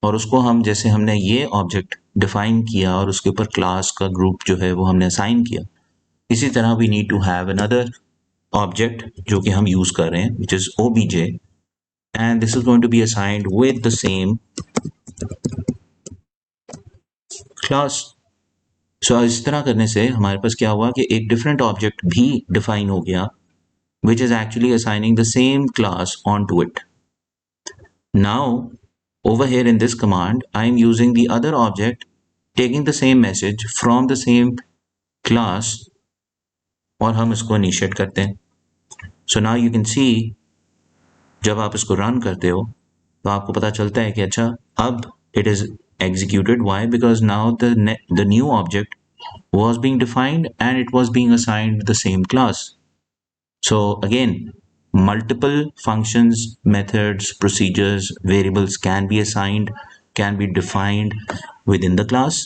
और उसको हम जैसे हमने ये ऑब्जेक्ट डिफाइन किया और उसके ऊपर क्लास का ग्रुप जो है वो हमने असाइन किया, इसी तरह we need to have another object जो कि हम यूज कर रहे हैं which is obj, and this is going to be assigned with the same class. So इस तरह करने से हमारे पास क्या हुआ कि एक डिफरेंट ऑब्जेक्ट भी डिफाइन हो गया which is actually assigning the same class onto it. Now, over here in this command, I am using the other object, taking the same message from the same class, और हम इसको initiate करते हैं। So now you can see, जब आप इसको run करते हो तो आपको पता चलता है कि अच्छा अब it is executed. Why? Because now the new object was being defined and it was being assigned the same class. So again, multiple functions, methods, procedures, variables can be assigned, can be defined within the class.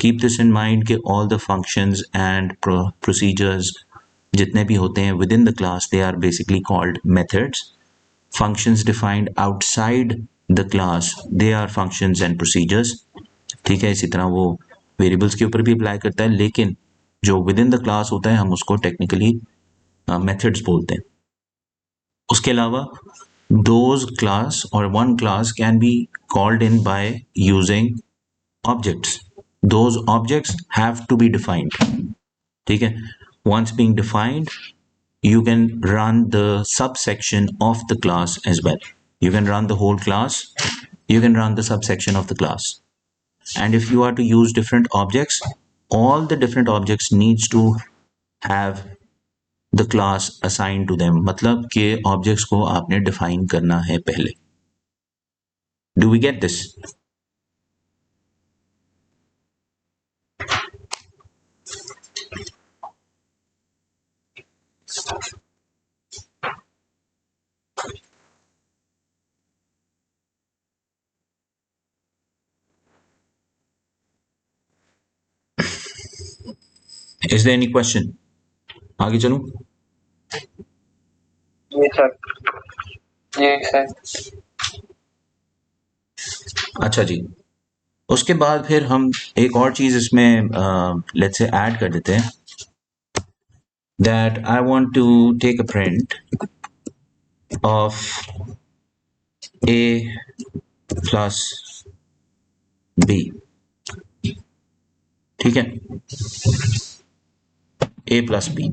Keep this in mind कि all the functions and procedures जितने भी होते हैं within the class, they are basically called methods. Functions defined outside the class, they are functions and procedures. ठीक है, इसी तरह वो variables के ऊपर भी अप्लाई करता है, लेकिन जो within the class होता है हम उसको technically methods बोलते हैं। उसके अलावा those class or one class can be called in by using objects. Those objects have to be defined, ठीक है। Once being defined, you can run the subsection of the class as well. You can run the whole class, you can run the subsection of the class, and if you are to use different objects, all the different objects needs to have the class assigned to them, मतलब कि objects को आपने define करना है पहले। Do we get this? Is there any question? आगे चलूं? जी sir. जी sir. अच्छा जी, उसके बाद फिर हम एक और चीज इसमें लेट्स से ऐड कर देते हैं, that I want to take a print of A plus B. ठीक है, ए प्लस बी।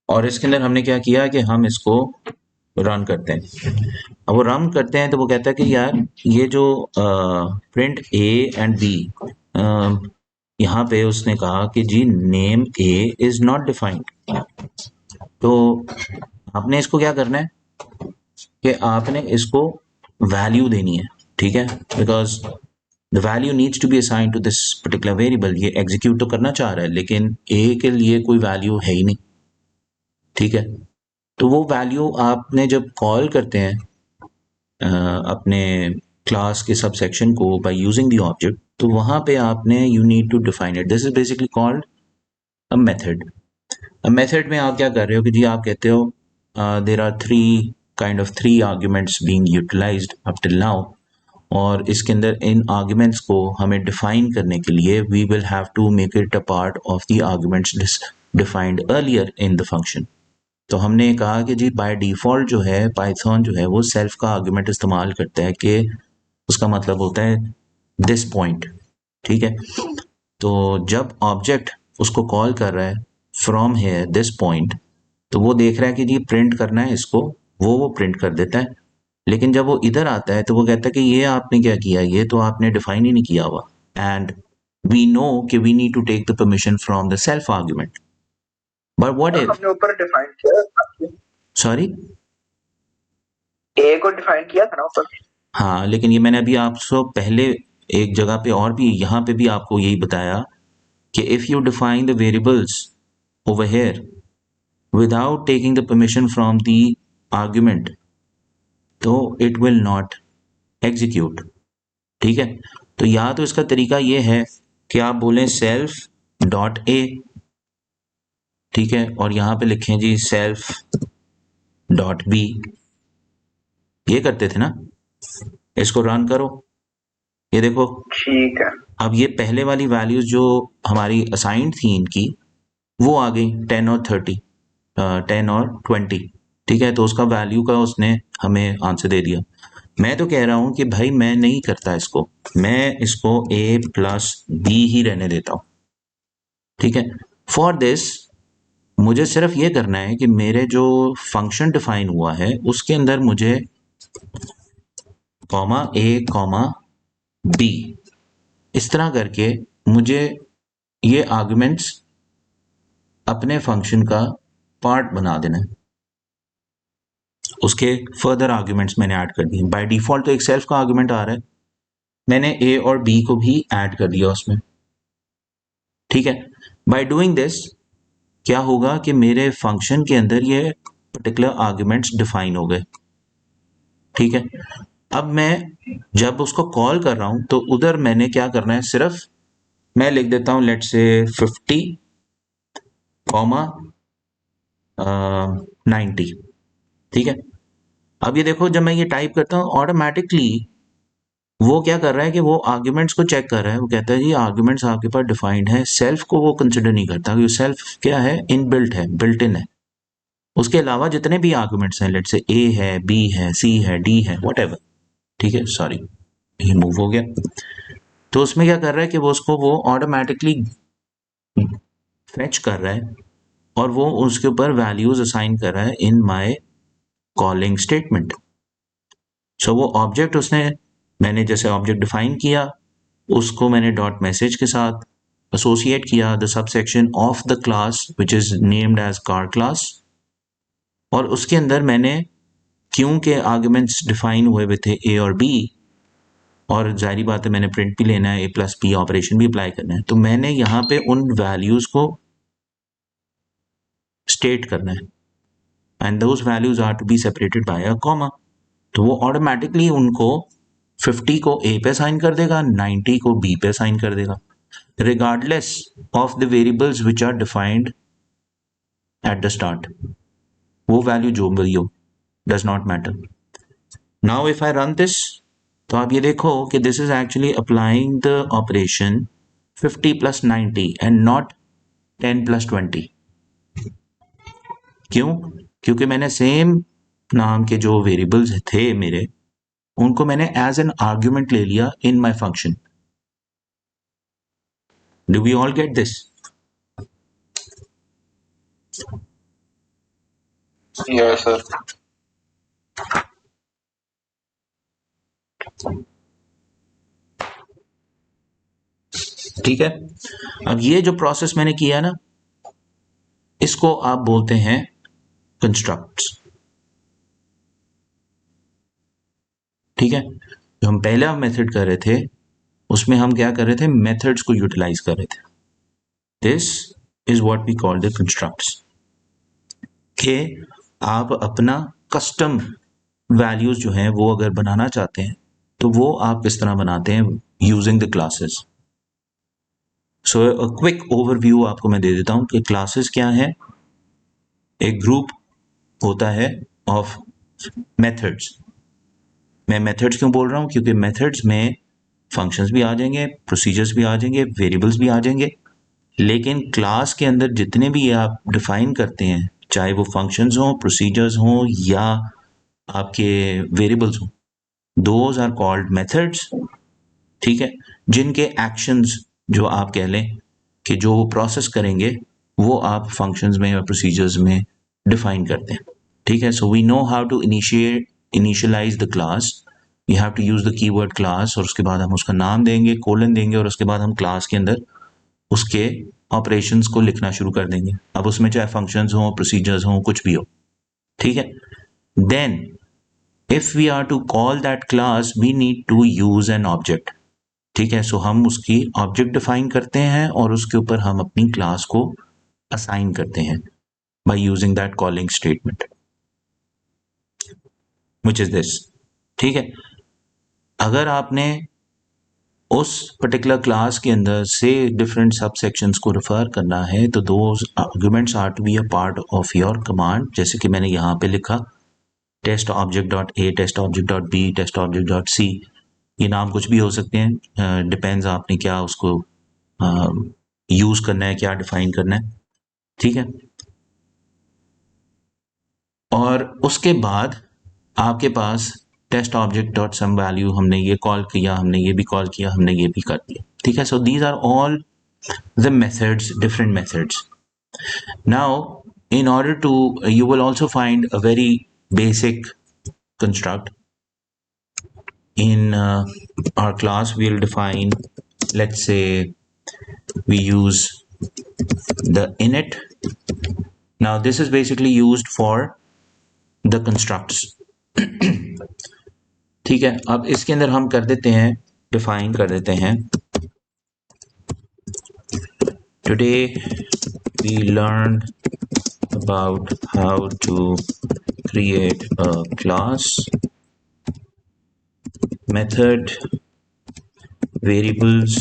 और इसके अंदर हमने क्या किया कि हम इसको रन करते हैं। अब वो रन करते हैं तो वो कहता है कि यार ये जो प्रिंट ए एंड बी, यहाँ पे उसने कहा कि जी name A is not defined. तो आपने इसको क्या करना है कि आपने इसको वैल्यू देनी है। ठीक है, because the value needs to be assigned to this particular variable. ये एग्जीक्यूट तो करना चाह रहा है लेकिन ए के लिए कोई वैल्यू है ही नहीं। ठीक है, तो वो वैल्यू आपने जब कॉल करते हैं अपने क्लास के सब सेक्शन को बाय यूजिंग द ऑब्जेक्ट, तो वहां पे आपने you need to define it. This is basically called a method. A method में आप क्या कर रहे हो कि जी आप कहते हो there are three arguments being utilized up till now, और इसके अंदर इन आर्ग्यूमेंट्स को हमें डिफाइन करने के लिए we will have to make it a part of the arguments defined earlier in the function. तो हमने कहा कि जी बाय डिफ़ॉल्ट जो है पाइथन जो है वो सेल्फ का आर्गुमेंट इस्तेमाल करता है कि उसका मतलब होता है दिस पॉइंट। ठीक है, तो जब ऑब्जेक्ट उसको कॉल कर रहा है फ्रॉम हेयर दिस पॉइंट, तो वो देख रहा है कि जी प्रिंट करना है इसको, वो प्रिंट कर देता है। लेकिन जब वो इधर आता है तो वो कहता है कि ये आपने क्या किया, ये तो आपने डिफाइन ही नहीं किया हुआ। एंड वी नो कि we need to take the permission from the self argument. But what sir if, हमने ऊपर डिफाइन किया, सॉरी, ए को डिफाइन किया था ना ऊपर। हाँ लेकिन ये मैंने अभी आपसे पहले एक जगह पे और भी यहाँ पे भी आपको यही बताया कि if you define the variables over here without taking the permission from the argument, तो इट विल नॉट एग्जीक्यूट। ठीक है, तो या तो इसका तरीका ये है कि आप बोलें सेल्फ डॉट ए, ठीक है, और यहाँ पे लिखें जी सेल्फ डॉट बी। ये करते थे ना, इसको रन करो, ये देखो। ठीक है। अब ये पहले वाली वैल्यूज जो हमारी असाइंड थी इनकी, वो आ गई 10 और 30, 10 और 20। ठीक है, तो उसका वैल्यू का उसने हमें आंसर दे दिया। मैं तो कह रहा हूं कि भाई मैं नहीं करता इसको, मैं इसको ए प्लस बी ही रहने देता हूं। ठीक है, फॉर दिस मुझे सिर्फ ये करना है कि मेरे जो फंक्शन डिफाइन हुआ है उसके अंदर मुझे कॉमा ए कॉमा बी, इस तरह करके मुझे ये आर्गुमेंट्स अपने फंक्शन का पार्ट बना देना है। उसके फर्दर आर्ग्यूमेंट्स मैंने ऐड कर दिए। बाय डिफॉल्ट तो एक सेल्फ का आर्ग्यूमेंट आ रहा है, मैंने ए और बी को भी ऐड कर दिया उसमें। ठीक है, बाय डूइंग दिस क्या होगा कि मेरे फंक्शन के अंदर ये पर्टिकुलर आर्ग्यूमेंट्स डिफाइन हो गए। ठीक है, अब मैं जब उसको कॉल कर रहा हूं तो उधर मैंने क्या करना है, सिर्फ मैं लिख देता हूं लेट्स से 50 कॉमा 90। ठीक है, अब ये देखो जब मैं ये टाइप करता हूं ऑटोमेटिकली वो क्या कर रहा है कि वो आर्ग्यूमेंट्स को चेक कर रहा है। वो कहता है जी आर्ग्यूमेंट्स आपके पास डिफाइंड है, सेल्फ को वो कंसिडर नहीं करता क्योंकि सेल्फ क्या है, इनबिल्ट है, बिल्ट इन है। उसके अलावा जितने भी आर्ग्यूमेंट्स हैं, लेट्स से ए है, बी है, सी है, डी है, व्हाटएवर। ठीक है, सॉरी ये मूव हो गया। तो उसमें क्या कर रहा है कि वो ऑटोमेटिकली फेच कर रहा है और वो उसके ऊपर वैल्यूज असाइन कर रहा है इन माय कॉलिंग स्टेटमेंट। सो वो ऑब्जेक्ट उसने, मैंने जैसे ऑब्जेक्ट डिफाइन किया उसको मैंने डॉट मैसेज के साथ एसोसिएट किया the subsection of the class which is named as car class, और उसके अंदर मैंने क्योंकि आर्ग्यूमेंट्स डिफाइन हुए हुए थे ए और बी, और जाहिर बात है मैंने प्रिंट भी लेना है, ए प्लस बी ऑपरेशन भी अप्लाई करना है, तो मैंने यहाँ पे उन वैल्यूज को स्टेट करना है and those values are to be separated by a comma. तो वो ऑटोमेटिकली उनको 50 को ए पे साइन कर देगा, 90 को बी पे साइन कर देगा, regardless of the variables which are defined at the start. वो वैल्यू जो भी हो, does not matter. Now if I run this, तो आप ये देखो कि this is actually applying the operation 50 + 90 and not 10 + 20। क्यों? क्योंकि मैंने सेम नाम के जो वेरिएबल्स थे मेरे, उनको मैंने एज एन आर्ग्यूमेंट ले लिया in my function. Do we all get this? Yes sir. ठीक है। अब ये जो प्रोसेस मैंने किया ना, इसको आप बोलते हैं कंस्ट्रक्ट्स। ठीक है। जो हम पहला मेथड कर रहे थे, उसमें हम क्या कर रहे थे, मेथड्स को यूटिलाइज कर रहे थे। This is what we call the constructs. कि आप अपना कस्टम वैल्यूज जो हैं वो अगर बनाना चाहते हैं, तो वो आप किस तरह बनाते हैं, using the classes. So a quick overview आपको मैं दे देता हूं कि क्लासेस क्या है। एक ग्रुप होता है ऑफ मेथड्स। मैं मेथड्स क्यों बोल रहा हूं? क्योंकि मेथड्स में फंक्शंस भी आ जाएंगे, प्रोसीजर्स भी आ जाएंगे, वेरिएबल्स भी आ जाएंगे। लेकिन क्लास के अंदर जितने भी आप डिफाइन करते हैं, चाहे वो फंक्शंस हों, प्रोसीजर्स हों या आपके वेरिएबल्स हों, दोज आर कॉल्ड मेथड्स। ठीक है। जिनके एक्शंस जो आप कह लें कि जो वो प्रोसेस करेंगे, वो आप फंक्शंस में या प्रोसीजर्स में डिफाइन करते हैं। ठीक है। So we know how to initialize the class. You have to use the keyword class, और उसके बाद हम उसका नाम देंगे, कोलन देंगे, और उसके बाद हम क्लास के अंदर उसके ऑपरेशंस को लिखना शुरू कर देंगे। अब उसमें चाहे फंक्शंस हो, प्रोसीजर्स हो, कुछ भी हो। ठीक है। Then if we are to call that class, we need to use an object. ठीक है। सो हम उसकी ऑब्जेक्ट डिफाइन करते हैं और उसके ऊपर हम अपनी क्लास को असाइन करते हैं by using that calling statement, which is this. ठीक है। अगर आपने उस पर्टिकुलर क्लास के अंदर से डिफरेंट सबसेक्शंस को रेफर करना है, तो those arguments are to be a part of your command. जैसे कि मैंने यहाँ पे लिखा test object dot A, test object dot B, test object dot C. ये नाम कुछ भी हो सकते हैं, डिपेंड्स आपने क्या उसको यूज करना है, क्या डिफाइन करना है। ठीक है। और उसके बाद आपके पास test object dot some value, हमने ये कॉल किया, हमने ये भी कॉल किया, हमने ये भी कर दिया। ठीक है। So these are all the methods, different methods. Now, in order to, you will also find a very basic construct. In our class, we'll define, let's say, we use the init. Now, this is basically used for the constructs. ठीक है। अब इसके अंदर हम कर देते हैं, define कर देते हैं, today we learned about how to create a class, method, variables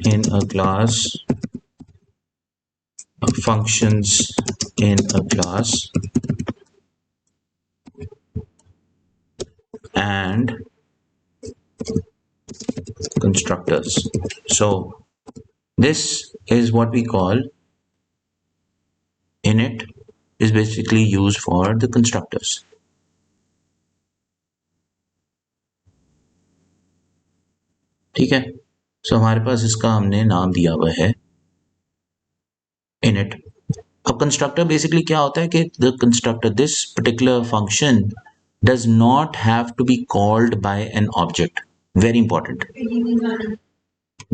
in a class, functions in a class, and constructors. So this is what we call init, is basically used for the constructors. ठीक है। सो हमारे पास इसका हमने नाम दिया हुआ है init. अब कंस्ट्रक्टर बेसिकली क्या होता है कि the constructor, this particular function does not have to be called by an object. Very important.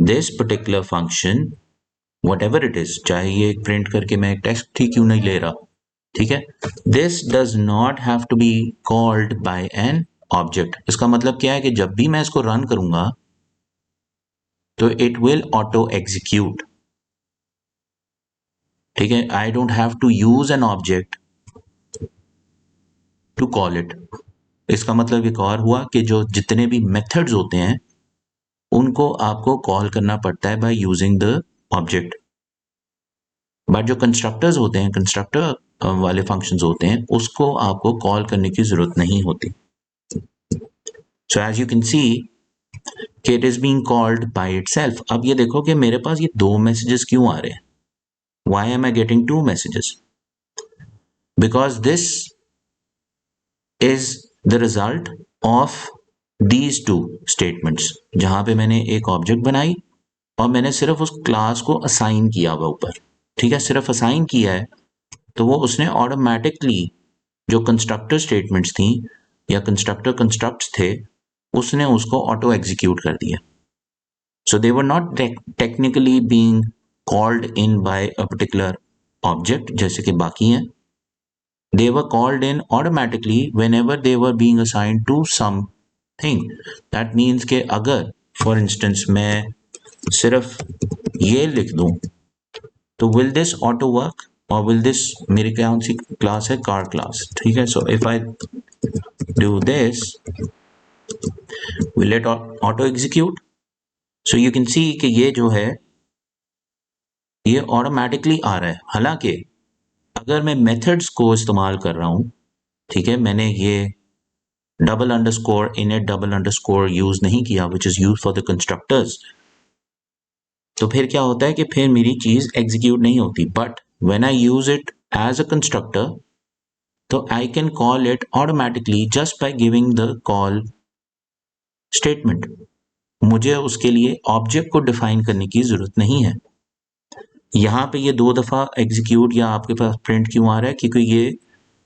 This particular function, whatever it is, चाहे ये प्रिंट करके मैं एक टेक्स्ट ही क्यों नहीं ले रहा, ठीक है, this does not have to be called by an object. इसका मतलब क्या है कि जब भी मैं इसको रन करूंगा तो it will auto execute. ठीक है। I don't have to use an object to call it. इसका मतलब एक और हुआ कि जो जितने भी मेथड्स होते हैं उनको आपको कॉल करना पड़ता है by using the object. But जो कंस्ट्रक्टर्स होते हैं, कंस्ट्रक्टर वाले फंक्शंस होते हैं, उसको आपको कॉल करने की जरूरत नहीं होती. So as you can see कि it is being called by itself. अब ये देखो कि मेरे पास ये 2 मैसेजेस क्यों आ रहे हैं. Why am I getting 2 messages? Because this is the result of these 2 statements, जहां पे मैंने एक ऑब्जेक्ट बनाई और मैंने सिर्फ उस क्लास को असाइन किया हुआ ऊपर. ठीक है, सिर्फ असाइन किया है, तो वो उसने ऑटोमेटिकली जो कंस्ट्रक्टर स्टेटमेंट्स थी या कंस्ट्रक्टर कंस्ट्रक्ट्स थे, उसने उसको ऑटो एग्जीक्यूट कर दिया. So they were not technically being called in by a particular object जैसे कि बाकी हैं. They were called in automatically whenever they were being assigned to something. That means कि अगर for instance मैं सिर्फ ये लिख दूं, तो will this auto work or will this, मेरी कौन सी क्लास है, car class. ठीक है, so if I do this, will it auto execute? So you can see कि ये जो है ये ऑटोमेटिकली आ रहा है. हालांकि अगर मैं मेथड्स को इस्तेमाल कर रहा हूं, ठीक है, मैंने ये double underscore init double underscore use नहीं किया, which is use for the constructors, तो फिर क्या होता है कि फिर मेरी चीज एग्जीक्यूट नहीं होती. But when I use it as a constructor, तो I can call it automatically just by giving the call statement. मुझे उसके लिए ऑब्जेक्ट को डिफाइन करने की जरूरत नहीं है. यहां पे ये 2 दफा एग्जीक्यूट या आपके पास प्रिंट क्यों आ रहा है, क्योंकि ये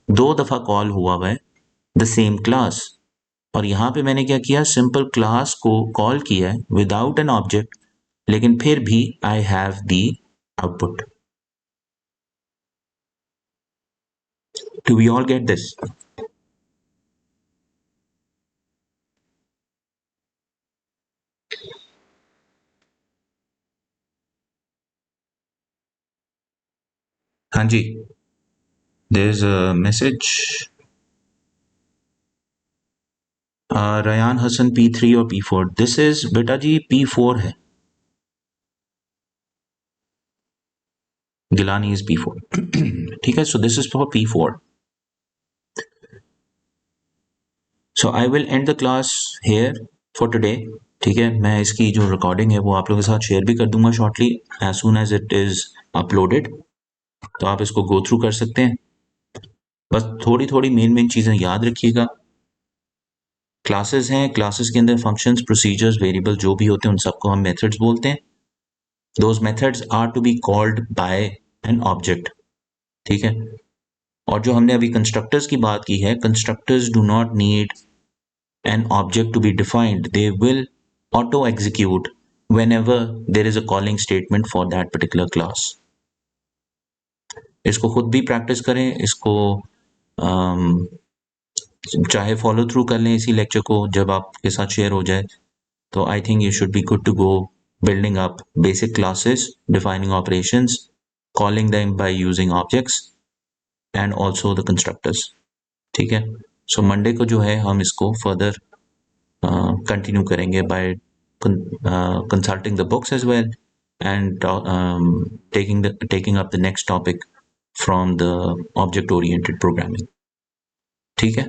2 दफा कॉल हुआ है द सेम क्लास. और यहां पे मैंने क्या किया, सिंपल क्लास को कॉल किया है विदाउट एन ऑब्जेक्ट, लेकिन फिर भी I have the output. Do we all get this? हाँ जी, there is a message. Ryan Hasan P3 और P4. दिस इज बेटा जी P4 है. Gilani is P4. ठीक है, so this is for P4. So I will end the class here for today. ठीक है, मैं इसकी जो रिकॉर्डिंग है वो आप लोगों के साथ शेयर भी कर दूंगा shortly as soon as it is uploaded, तो आप इसको गो थ्रू कर सकते हैं. बस थोड़ी थोड़ी मेन चीजें याद रखिएगा. क्लासेस हैं, क्लासेस के अंदर फंक्शंस, प्रोसीजर्स, वेरिएबल जो भी होते हैं उन सबको हम मेथड्स बोलते हैं. Those methods are to be called by an object. ठीक है, और जो हमने अभी कंस्ट्रक्टर्स की बात की है, constructors do not need an object to be defined. They will auto execute whenever there is a calling statement for that particular class. इसको खुद भी प्रैक्टिस करें, इसको चाहे फॉलो थ्रू कर लें इसी लेक्चर को जब आपके साथ शेयर हो जाए, तो I think you should be good to go building up basic classes, defining operations, calling them by using objects and also the constructors. ठीक है, सो मंडे को जो है हम इसको फर्दर कंटिन्यू करेंगे bye consulting the books as well and taking up the next topic from the object oriented programming. ठीक है.